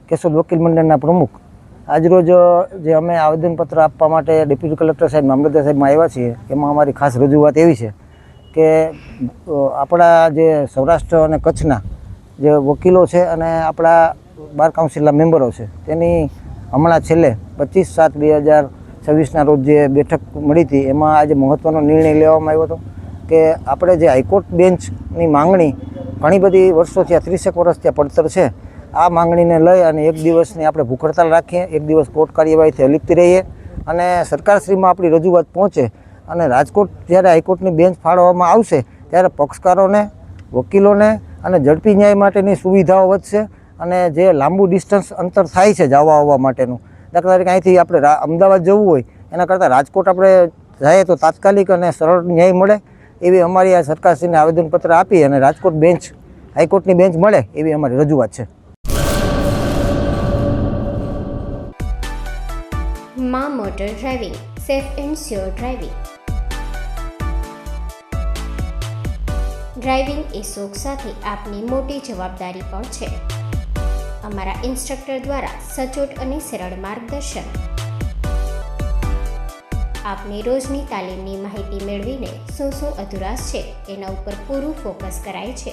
કેશોદ વકીલ મંડળના પ્રમુખ આજરોજ જે અમે આવેદનપત્ર આપવા માટે ડેપ્યુટી કલેક્ટર સાહેબ મામલતદાર સાહેબમાં આવ્યા છીએ, એમાં અમારી ખાસ રજૂઆત એવી છે કે આપણા જે સૌરાષ્ટ્ર અને કચ્છના જે વકીલો છે અને આપણા બાર કાઉન્સિલના મેમ્બરો છે, તેની હમણાં છેલ્લે 25/7/2026ના રોજ જે બેઠક મળી હતી, એમાં આજે મહત્ત્વનો નિર્ણય લેવામાં આવ્યો હતો કે આપણે જે હાઈકોર્ટ બેન્ચની માંગણી ઘણી બધી વર્ષોથી 30 વર્ષથી પડતર છે, આ માંગણીને લઈ અને એક દિવસની આપણે ભૂખ હડતાલ રાખીએ, એક દિવસ કોર્ટ કાર્યવાહીથી અલિપ્ત રહીએ અને સરકારશ્રીમાં આપણી રજૂઆત પહોંચે અને રાજકોટ જ્યારે હાઈકોર્ટની બેન્ચ ફાળવવામાં આવશે ત્યારે પક્ષકારોને, વકીલોને અને ઝડપી ન્યાય માટેની સુવિધાઓ વધશે અને જે લાંબુ ડિસ્ટન્સ અંતર થાય છે જવા આવવા માટેનું, દાખલા તરીકે અહીંથી આપણે અમદાવાદ જવું હોય એના કરતાં રાજકોટ આપણે જઈએ તો તાત્કાલિક અને સરળ ન્યાય મળે, એવી અમારી આ સરકારશ્રીને આવેદનપત્ર આપી અને રાજકોટ બેન્ચ, હાઈકોર્ટની બેન્ચ મળે એવી અમારી રજૂઆત છે. માં motor driving, safe and sure driving. Driving એ શોખ સાથે આપની મોટી જવાબદારી પણ છે. અમારા ઇન્સ્ટ્રક્ટર દ્વારા સચોટ અને સરળ માર્ગદર્શન. આપની રોજની તાલીમની માહિતી મેળવીને શું અધુરાશ છે એના ઉપર પૂરું ફોકસ કરાય છે.